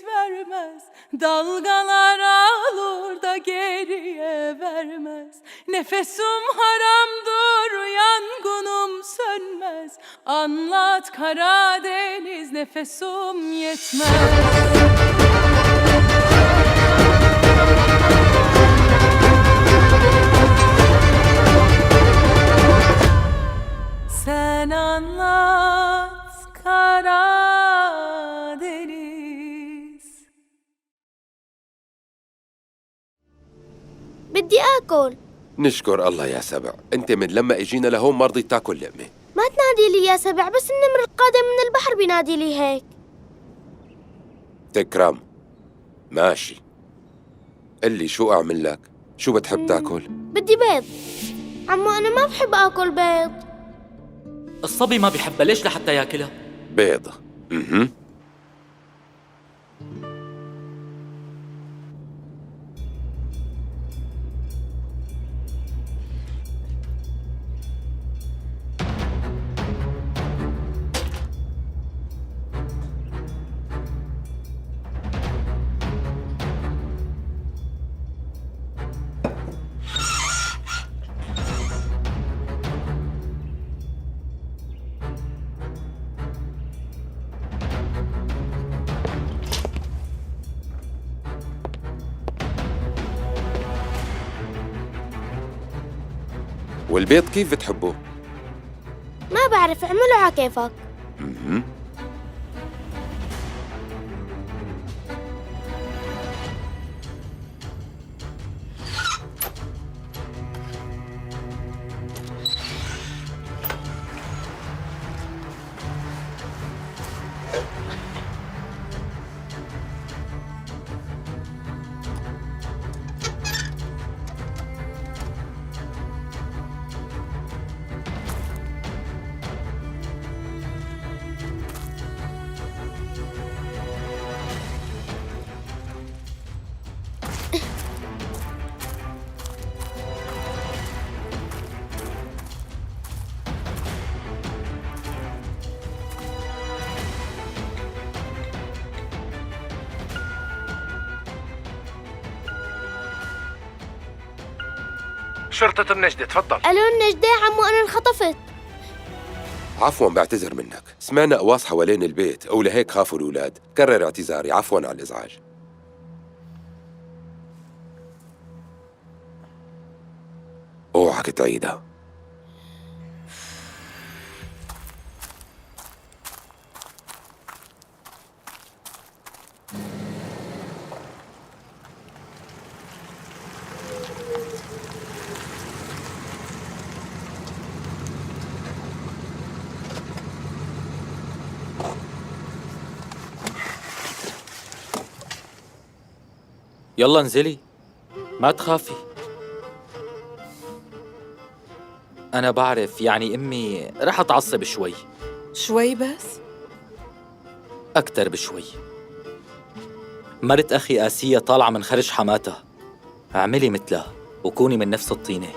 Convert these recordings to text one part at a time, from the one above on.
vermez. Dalgalar alır da geriye vermez. Nefesim haramdır, yangınım sönmez. Anlat Karadeniz, nefesim yetmez. Sen anlat Karadeniz. بدي آكل. نشكر الله يا سبع، انت من لما اجينا لهون ما رضيت تاكل لقمة. ما تنادي لي يا سبع، بس النمر القادم من البحر بينادي لي هيك. تكرم ماشي، قل لي شو اعمل لك؟ شو بتحب تاكل؟ بدي بيض. عمو أنا ما بحب آكل بيض. الصبي ما بيحبها، ليش لحتى ياكلها؟ بيض. والبيض كيف بتحبه؟ ما بعرف، اعمله على كيفك. شرطة النجدة، تفضل. ألو النجدة، عمو أنا انخطفت. عفواً، بعتذر منك، سمعنا قواص حوالين البيت ولهيك خافوا الأولاد. كرر اعتذاري، عفواً على الإزعاج. اوعك تعيدها. يلا انزلي، ما تخافي. أنا بعرف يعني أمي رح تعصب شوي. شوي بس؟ أكتر بشوي. مرت أخي آسية طالعة من خرج حماتها، اعملي مثلها وكوني من نفس الطينة.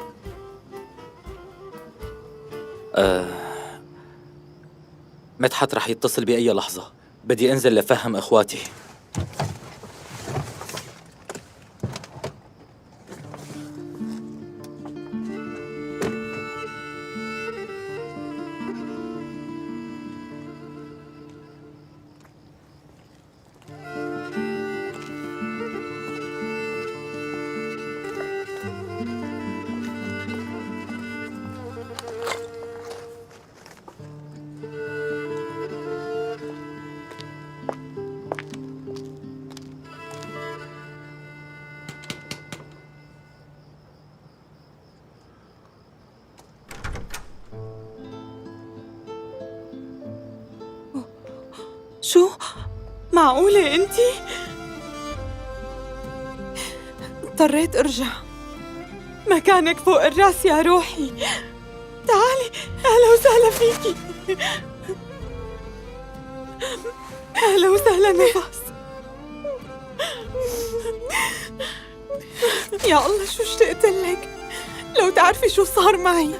مدحت رح يتصل بأي لحظة، بدي أنزل لفهم إخواتي. شو؟ معقولة انتي؟ اضطريت ارجع. مكانك فوق الراس يا روحي. تعالي، اهلا وسهلا فيكي. اهلا وسهلا نفاس. يا الله شو اشتقت لك، لو تعرفي شو صار معي.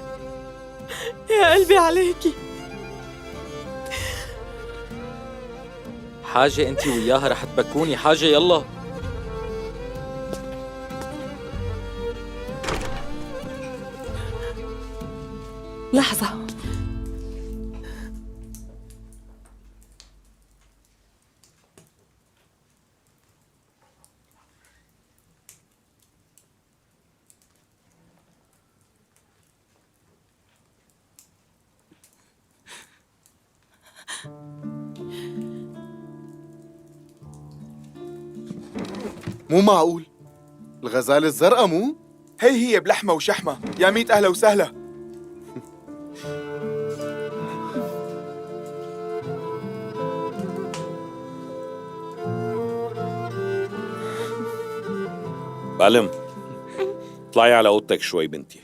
يا قلبي عليكي. حاجة أنت وياها رح تبكوني. حاجة يلا. لحظة. مو معقول. الغزالة الزرقاء مو؟ هي بلحمة وشحمة. يا ميت أهلا وسهلا. بعلم، اطلعي على اوضتك شوي بنتي.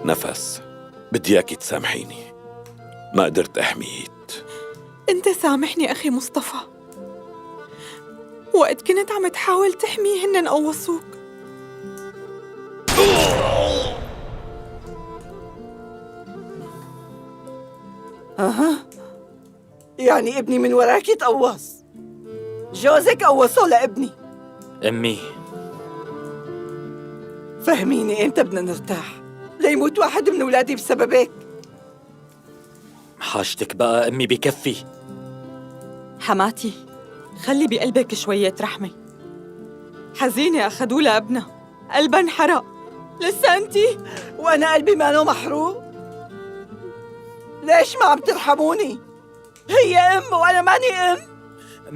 نفس، بدي اياكي تسامحيني، ما قدرت احميك. أنت سامحني أخي مصطفى. وقت كنت عم تحاول تحميه هن قوصوك. يعني ابني من وراكي تقوص؟ جوزك قوصه لابني. أمي فهميني امتى بدنا نرتاح؟ ليموت واحد من ولادي بسببك. حاجتك بقى أمي بكفي. حماتي خلي بقلبك شوية رحمة. حزينة أخدوا لها ابنها، قلبها انحرق. لسه أنتي وانا قلبي مانو محروق؟ ليش ما عم ترحموني؟ هي ام وانا ماني ام.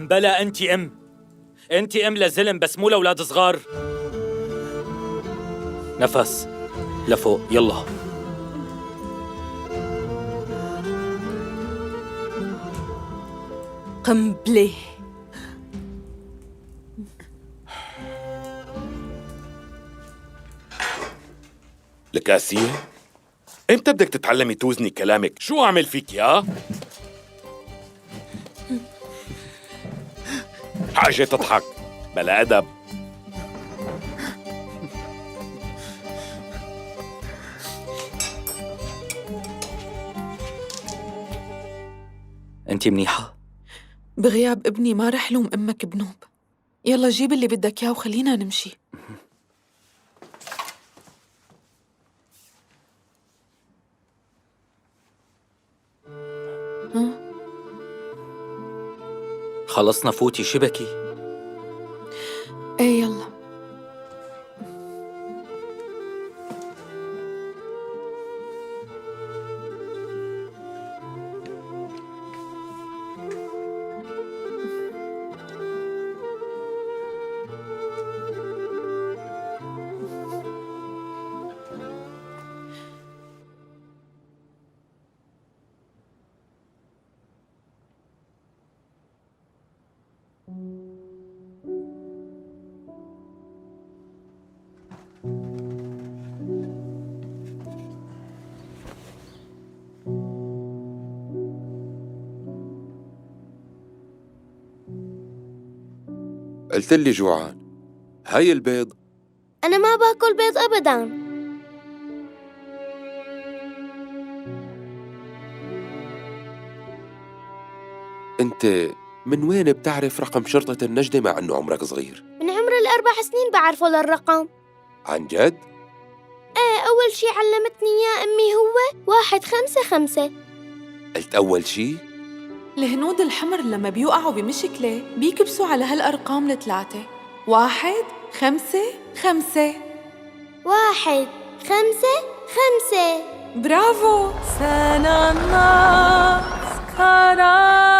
بلا أنت أم. أنت أم لزلم بس مو لأولاد صغار. نفس لفوق يلا. قنبلة. لك آسية، امتى بدك تتعلمي توزني كلامك؟ شو أعمل فيك يا؟ حاجة تضحك بلا أدب. أنت منيحة؟ بغياب ابني ما رح لوم أمك بنوب. يلا جيب اللي بدك إياه وخلينا نمشي. خلصنا فوتي شبكي. ايه يلا. قلت لي جوعان. هاي البيض. أنا ما باكل بيض أبداً. انت من وين بتعرف رقم شرطة النجدة مع انه عمرك صغير؟ من عمر 4 سنين بعرفه للرقم. عن جد؟ ايه، أول شي علمتني إياه أمي هو 155. قلت أول شي؟ الهنود الحمر لما بيوقعوا بمشكلة بيكبسوا على هالأرقام ال3. 1 5 5. 1 5 5. برافو. سنة الناس كرام.